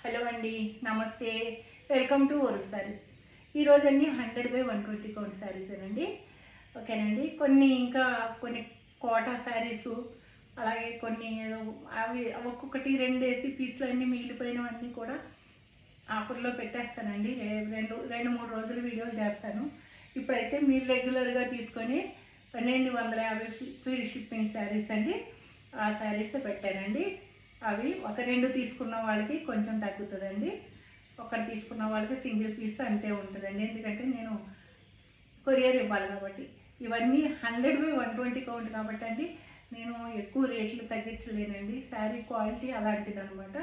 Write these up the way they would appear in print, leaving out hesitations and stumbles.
Hello అండి, నమస్తే. Welcome to ఓరు శారీస్. ఈరోజు అన్ని 100/120 కౌంట్ శారీసేనండి. ఓకేనండి. కొన్ని కోటా శారీసు, అలాగే కొన్ని అవి ఒక్కొక్కటి 2 వేసి పీసులు అన్నీ మిగిలిపోయినవన్నీ కూడా ఆఫర్లో పెట్టేస్తానండి. 2-3 రోజులు వీడియోలు చేస్తాను. ఇప్పుడైతే మీరు రెగ్యులర్గా తీసుకొని 1250 ఫ్రీ షిప్పింగ్ శారీస్ అండి. ఆ శారీస్ పెట్టానండి. అవి 1-2 తీసుకున్న వాళ్ళకి కొంచెం తగ్గుతుందండి. ఒకటి తీసుకున్న వాళ్ళకి సింగిల్ పీస్ అంతే ఉంటుందండి. ఎందుకంటే నేను కొరియర్ ఇవ్వాలి కాబట్టి. ఇవన్నీ 100/120 కౌంట్ కాబట్టి అండి నేను ఎక్కువ రేట్లు తగ్గించలేనండి. శారీ క్వాలిటీ అలాంటిది అనమాట.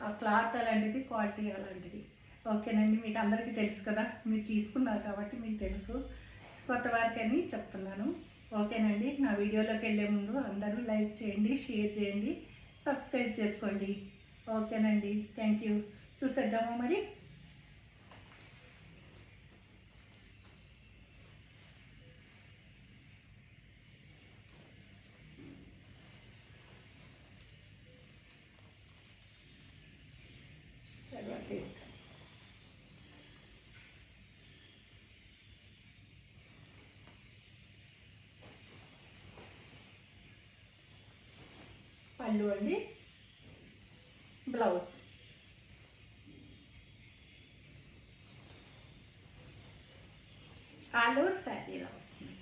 ఆ క్లాత్ అలాంటిది, క్వాలిటీ అలాంటిది. ఓకేనండి. మీకు అందరికీ తెలుసు కదా, మీరు తీసుకున్నారు కాబట్టి మీకు తెలుసు. కొత్త వారికి అని చెప్తున్నాను. ఓకేనండి. నా వీడియోలోకి వెళ్ళే ముందు అందరూ లైక్ చేయండి, షేర్ చేయండి, సబ్స్క్రైబ్ చేసుకోండి. ఓకేనండి. Thank you. చూసేద్దామా మరి. పళ్ళు అండి, బ్లౌజ్, ఆల్ ఓవర్ శారీలో వస్తుంది.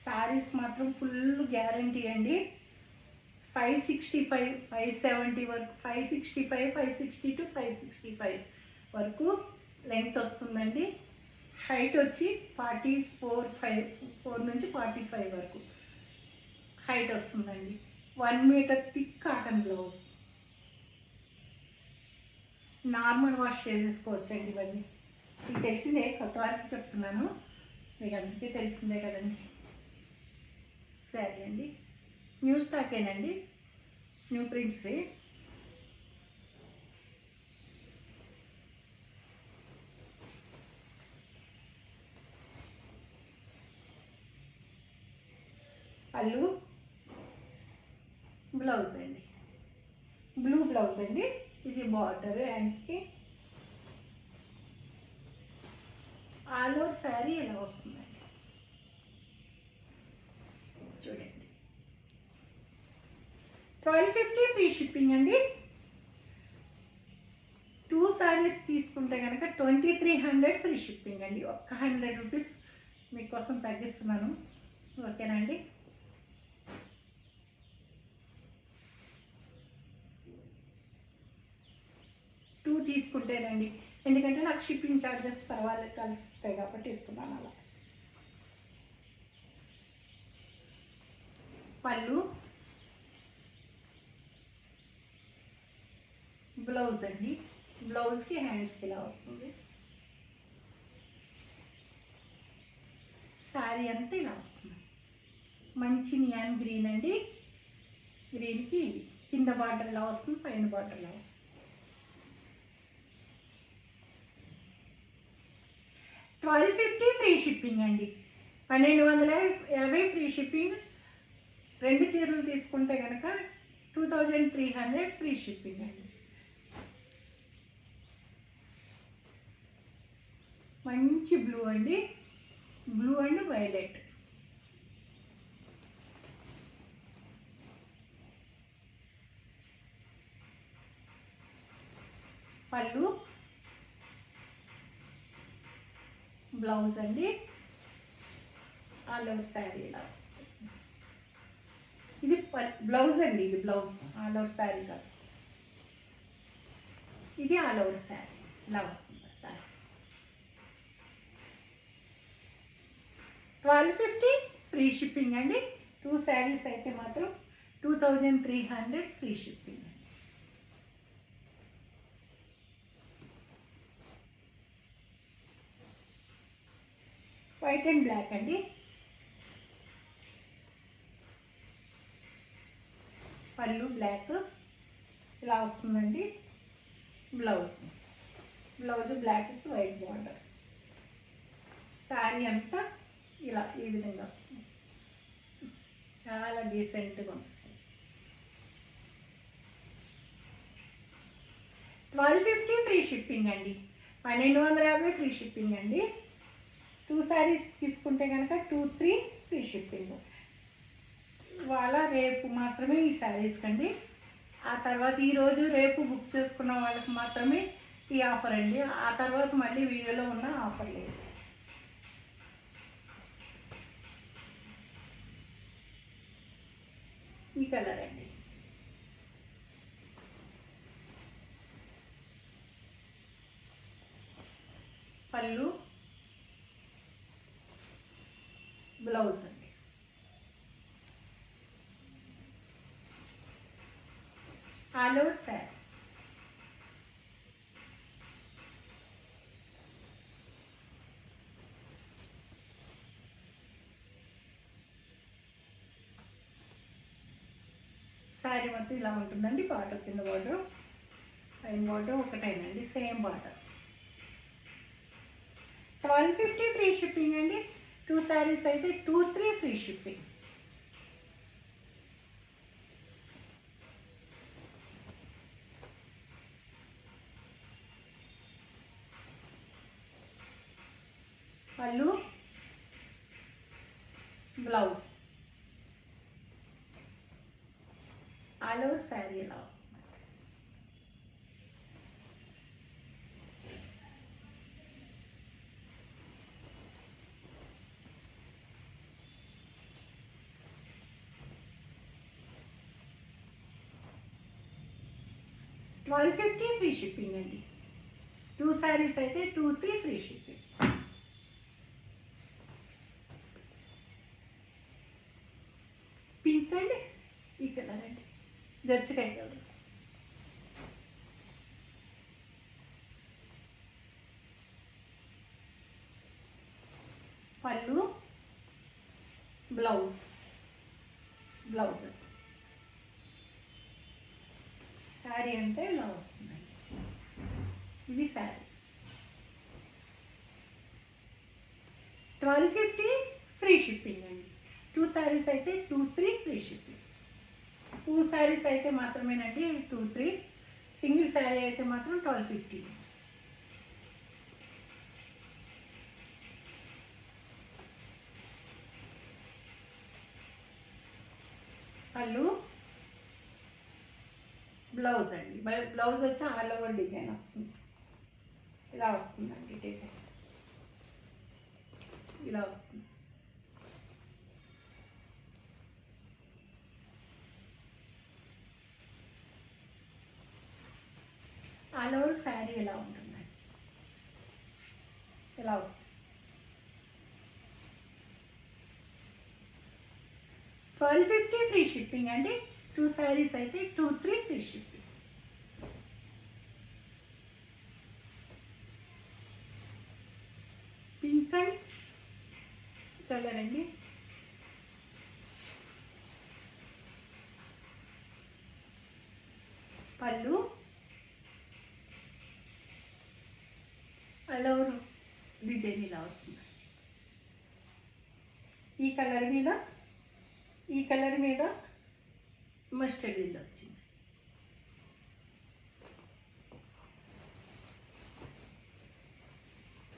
శారీస్ మాత్రం ఫుల్ గ్యారంటీ అండి. 565, 570 వరకు, 565, 560 to 565 వరకు లెంగ్త్ వస్తుందండి. హైట్ వచ్చి 4 నుంచి 45 వరకు హైట్ వస్తుందండి. 1 metre thick cotton blouse. Normal wash చేసేసుకోవచ్చండి. ఇవన్నీ మీకు తెలిసిందే, కొత్త వారికి చెప్తున్నాను, మీకు అందరికీ తెలిసిందే కదండి. సరే అండి. న్యూ స్టాకేనండి, న్యూ ప్రింట్సే. పళ్ళు, బ్లౌజ్ అండి, బ్లూ బ్లౌజ్ అండి. ఇది బార్డర్ హ్యాండ్స్కి. ఆల్ ఓవర్ శారీ ఇలా వస్తుందండి. చూడండి. 1250 ఫ్రీ షిప్పింగ్ అండి. 2 శారీస్ తీసుకుంటే కనుక 2300 ఫ్రీ షిప్పింగ్ అండి. 100 రూపీస్ మీకోసం తగ్గిస్తున్నాను. ఓకేనండి. తీసుకుంటేనండి, ఎందుకంటే నాకు షిప్పింగ్ ఛార్జెస్ పర్వాలేదు కలిసి వస్తాయి కాబట్టి ఇస్తున్నాను అలా. పళ్ళు, బ్లౌజ్ అండి. బ్లౌజ్కి హ్యాండ్స్కి ఇలా వస్తుంది. శారీ అంతా ఇలా వస్తుంది. మంచి నియాన్ గ్రీన్ అండి. గ్రీన్కి కింద బార్డర్ ఇలా వస్తుంది, పైన బార్డర్ ఇలా వస్తుంది. 1250 ఫ్రీ షిప్పింగ్ అండి. 1250 ఫ్రీ షిప్పింగ్. 2 చీరలు తీసుకుంటే కనుక 2300 ఫ్రీ షిప్పింగ్ అండి. మంచి బ్లూ అండి, బ్లూ అండ్ వైలెట్. పళ్ళు, బ్లౌజ్ అండి. ఆల్ ఓవర్ శారీ ఇలా వస్తుంది. ఇది బ్లౌజ్ అండి, ఇది బ్లౌజ్. ఆల్ ఓవర్ శారీ కాదు, ఇది ఆల్ ఓవర్ శారీ ఇలా వస్తుంది. శారీ 1250 ఫ్రీ షిప్పింగ్ అండి. 2 శారీస్ అయితే మాత్రం 2300 free shipping. White and black అండి. పళ్ళు బ్లాక్ ఇలా వస్తుందండి. బ్లౌజ్ బ్లాక్కి వైట్ బార్డర్. శారీ అంతా ఇలా ఈ విధంగా వస్తుంది. చాలా డీసెంట్గా వస్తుంది. 1250 ఫ్రీ షిప్పింగ్ అండి. 1250 ఫ్రీ షిప్పింగ్ అండి. 2 శారీస్ తీసుకుంటే కనుక 2-3 ఫ్రీ షిప్పింగ్. ఇవాళ రేపు మాత్రమే ఈ శారీస్ కండి. ఆ తర్వాత ఈరోజు రేపు బుక్ చేసుకున్న వాళ్ళకి మాత్రమే ఈ ఆఫర్ అండి. ఆ తర్వాత మళ్ళీ వీడియోలో ఉన్న ఆఫర్ లేదు. ఈ కలర్ అండి. పళ్ళు, బ్లౌజ్ అండి. All over sari. శారీ మొత్తం ఇలా ఉంటుందండి. బార్డర్ కింద బార్డర్, పైన బార్డర్ ఒకటేనండి, సేమ్ బార్డర్. 1250 ఫ్రీ షిప్పింగ్ అండి. 2 శారీస్ అయితే 2-3 ఫ్రీ షిప్పింగ్. పళ్ళు, బ్లౌజ్, ఆల్ ఓవర్ శారీ ఇలా వస్తుంది. $1250 ఫ్రీ షిప్పింగ్ అండి. 2 శారీస్ అయితే 2-3 ఫ్రీ షిప్పింగ్. పింక్ అండి, ఈ కలర్ అండి, గచ్చకాయ కలర్. పళ్ళు, బ్లౌజ్, బ్లౌజ్ శారీ అంటే ఇలా వస్తుందండి. ఇది శారీ. 1250 ఫ్రీ షిప్పింగ్ అండి. 2 శారీస్ అయితే 2-3 ఫ్రీ షిప్పింగ్. 2 శారీస్ అయితే మాత్రమేనండి 2-3. సింగిల్ శారీ అయితే మాత్రం 1250. పళ్ళు, బ్లౌజ్ అండి. బ్లౌజ్ వచ్చి ఆల్ ఓవర్ డిజైన్ వస్తుంది. ఇలా వస్తుందండి డిజైన్, ఇలా వస్తుంది. ఆల్ ఓవర్ శారీ ఇలా ఉంటుందండి, ఇలా వస్తుంది. 1250 ఫ్రీ షిప్పింగ్ అండి. 2 శారీస్ అయితే 2-3 free shipping. Pink and colour అండి. పళ్ళు, ఆల్ ఓవర్ డిజైన్ ఇలా వస్తుంది. ఈ కలర్ మీద మస్టర్డ్ ఎల్లో వచ్చింది.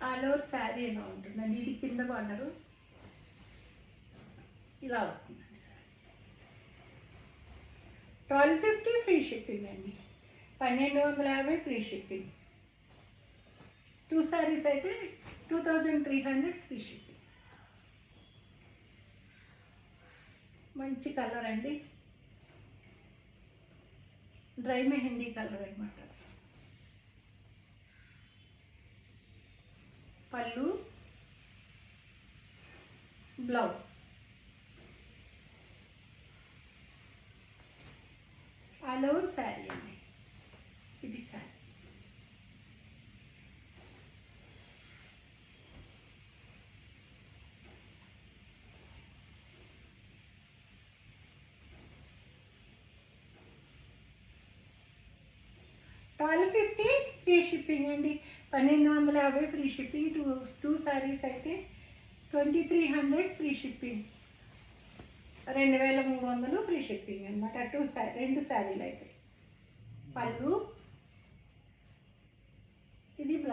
ఆల్ ఓవర్ శారీ ఎలా ఉంటుందండి. ఇది కింద బార్డరు ఇలా వస్తుందండి సార్. 1250 ఫ్రీ షిప్పింగ్ అండి. 1250 ఫ్రీ షిప్పింగ్. 2 శారీస్ అయితే 2300 ఫ్రీ షిప్పింగ్. మంచి కలర్ అండి, డ్రై మెహందీ కలర్ అనమాట. పళ్ళు, బ్లౌజ్, ఆల్ ఓవర్ శారీ అండి. ఇది శారీ. $1250 ఫ్రీ షిప్పింగ్ అండి. 1250 ఫ్రీ షిప్పింగ్. 2 శారీస్ అయితే 2300 ఫ్రీ షిప్పింగ్. 2300 ఫ్రీ షిప్పింగ్ అనమాట. 2 శారీలు అయితే. పళ్ళు,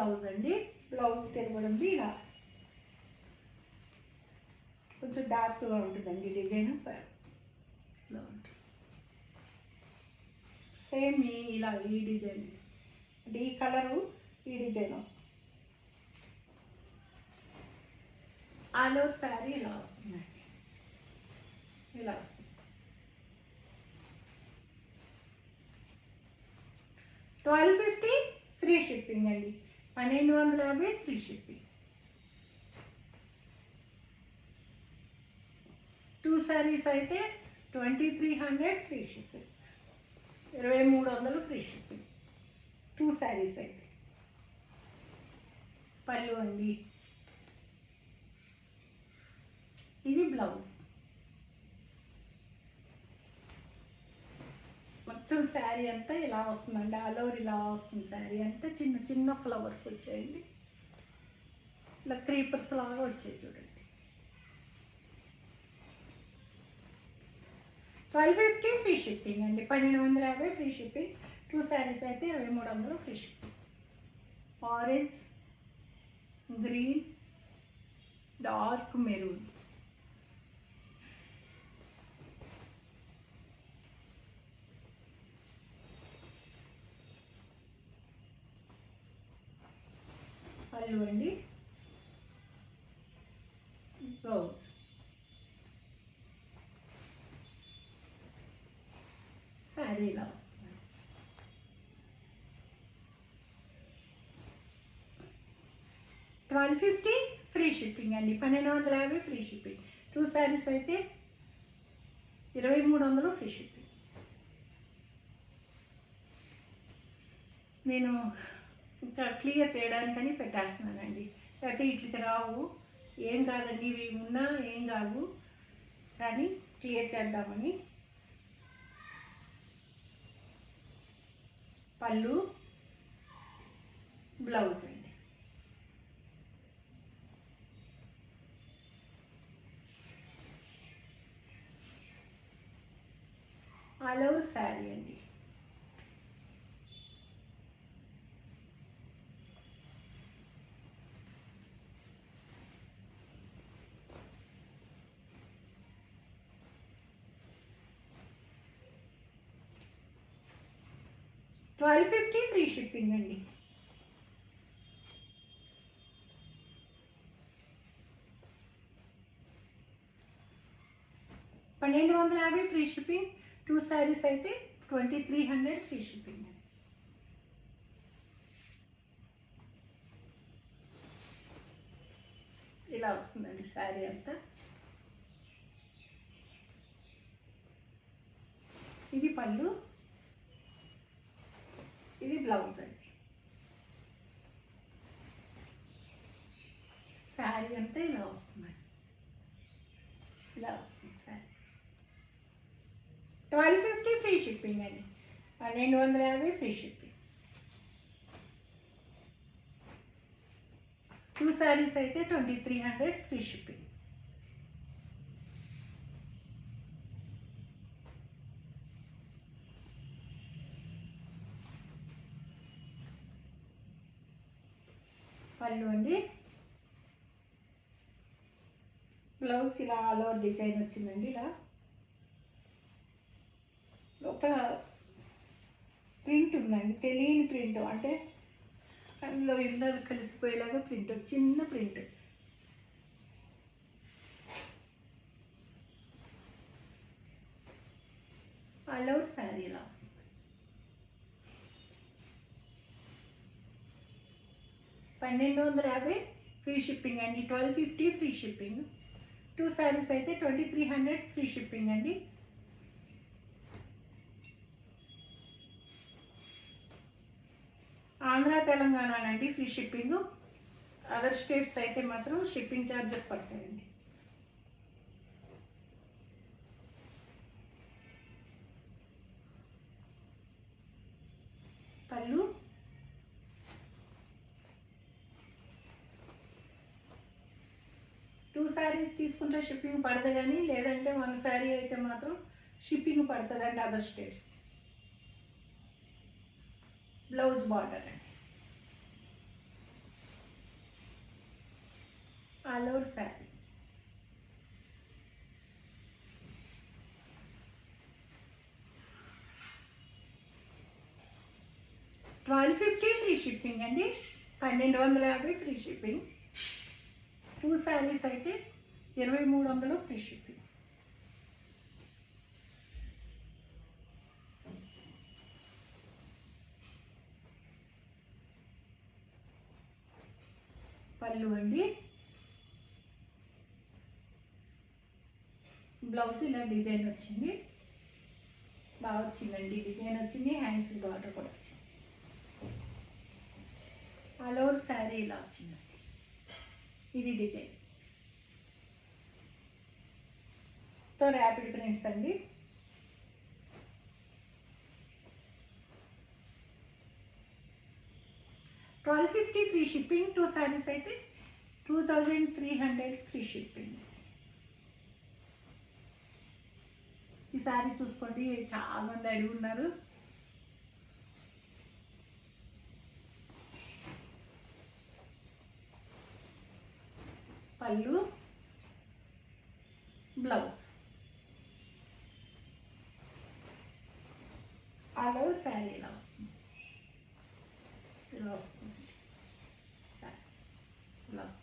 బ్లౌజ్ అండి. బ్లౌజ్ తిరగడంది ఇలా కొంచెం డార్క్గా ఉంటుందండి డిజైన్. ఇలా ఉంటుంది సేమ్ ఇలా ఈ డిజైన్ అంటే ఈ కలరు ఈ డిజైన్ వస్తుంది. ఆల్ ఓవర్ శారీ ఇలా వస్తుందండి. ఇలా వస్తుంది. 1250 ఫ్రీ షిప్పింగ్ అండి. 1250 ఫ్రీ షిప్పింగ్. 2 శారీస్ అయితే 2300 free shipping. 2300 free shipping 2 saris అయితే. పళ్ళు అండి. ఇది బ్లౌజ్. మొత్తం శారీ అంతా ఇలా వస్తుందండి. ఆల్ ఓవర్ ఇలా వస్తుంది శారీ అంతా. చిన్న చిన్న ఫ్లవర్స్ వచ్చాయండి. ఇలా క్రీపర్స్ లాగా వచ్చాయి చూడండి. 1250 ఫ్రీ షిప్పింగ్ అండి. 1250 ఫ్రీ షిప్పింగ్. 2 శారీస్ అయితే 2300 free shipping. Orange, green, dark maroon. పళ్ళు అండి. బ్లౌజ్. శారీ ఇలా వస్తుంది. $1250 ఫ్రీ షిప్పింగ్ అండి. 1250 ఫ్రీ షిప్పింగ్. 2 శారీస్ అయితే 2300 ఫ్రీ షిప్పింగ్. నేను ఇంకా క్లియర్ చేయడానికని పెట్టేస్తున్నానండి. అయితే ఇట్లకి రావు. ఏం కాదండి, ఇవి ఉన్నా ఏం కాదు కానీ క్లియర్ చేద్దామని. పళ్ళు, బ్లౌజ్ అండి. ఆల్ ఓవర్ శారీ అండి. $1250 ఫ్రీ షిప్పింగ్ అండి. $1250 ఫ్రీ షిప్పింగ్. 2 శారీస్ అయితే 2300 ఫ్రీ షిప్పింగ్. ఇలా వస్తుందండి శారీ అంతా. ఇది పళ్ళు, ఇది బ్లౌజ్ అండి. శారీ అంతా ఇలా వస్తుందండి. ఇలా వస్తుంది శారీ. 1250 ఫ్రీ షిప్పింగ్ అండి. 1250 ఫ్రీ షిప్పింగ్. 2 శారీస్ అయితే 2300 ఫ్రీ షిప్పింగ్. పళ్ళు అండి. బ్లౌజ్ ఇలా ఆల్ ఓవర్ డిజైన్ వచ్చిందండి. ఇలా లోపల ప్రింట్ ఉందండి. తెలియని ప్రింట్ అంటే అందులో ఇంట్లో కలిసిపోయేలాగా ప్రింట్, చిన్న ప్రింట్. ఆల్ ఓవర్ శారీ ఇలా వస్తుంది. 1250 ఫ్రీ షిప్పింగ్ అండి. 1250 ఫ్రీ షిప్పింగ్. 2 శారీస్ అయితే 2300 ఫ్రీ షిప్పింగ్ అండి. ఆంధ్ర తెలంగాణ అండి ఫ్రీ షిప్పింగ్. అదర్ స్టేట్స్ అయితే మాత్రం షిప్పింగ్ ఛార్జెస్ పడతాయండి. పళ్ళు, 2 శారీస్ తీసుకుంటే షిప్పింగ్ పడదు కానీ లేదంటే 1 శారీ అయితే మాత్రం షిప్పింగ్ పడుతుందండి అదర్ స్టేట్స్. బ్లౌజ్ బార్డర్ అండి. All over sari. $1250 free shipping అండి. 1250 ఫ్రీ షిప్పింగ్. 2 శారీస్ అయితే 2300 ఫ్రీ షిప్పింగ్. పళ్ళు అండి. బ్లౌజ్ ఇలా డిజైన్ వచ్చింది, బాగా వచ్చిందండి. డిజైన్ వచ్చింది, హ్యాండ్స్ బార్డర్ కూడా వచ్చింది. ఆల్ ఓవర్ శారీ ఇలా వచ్చిందండి. ఇది డిజైన్ తో ర్యాపిడ్ ప్రింట్స్ అండి. $1250 ఫ్రీ షిప్పింగ్. 2 శారీస్ అయితే 2300 ఫ్రీ షిప్పింగ్. ఈ శారీ చూసుకోండి, చాలా మంది అడిగి ఉన్నారు. పళ్ళు, బ్లౌజ్, ఆల్ ఓవర్ శారీ ఇలా వస్తుంది. ఇలా వస్తుంది శారీ, బ్లౌజ్.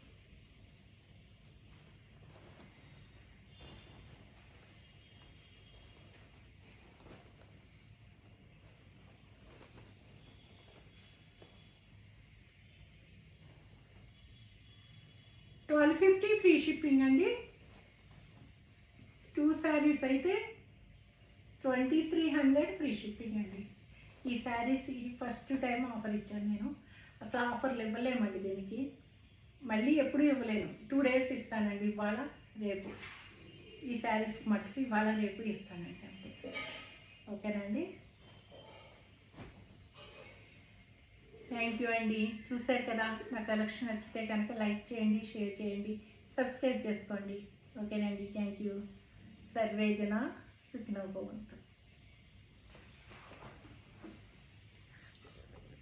$1250 ఫ్రీ షిప్పింగ్ అండి. 2 శారీస్ అయితే 2300 ఫ్రీ షిప్పింగ్ అండి. ఈ శారీస్ ఫస్ట్ టైం ఆఫర్ ఇచ్చాను నేను. అసలు ఆఫర్లు ఇవ్వలేమండి దీనికి, మళ్ళీ ఎప్పుడు ఇవ్వలేను. 2 డేస్ ఇస్తానండి, ఇవాళ రేపు. ఈ శారీస్ మట్టుకు ఇవాళ రేపు ఇస్తానండి అంతే. ఓకేనండి. థ్యాంక్ యూ అండి. చూశారు కదా, నా కలెక్షన్ నచ్చితే కనుక లైక్ చేయండి, షేర్ చేయండి, సబ్స్క్రైబ్ చేసుకోండి. ఓకేనండి. Thank you. సర్వే జన సుఖినో భవంతు.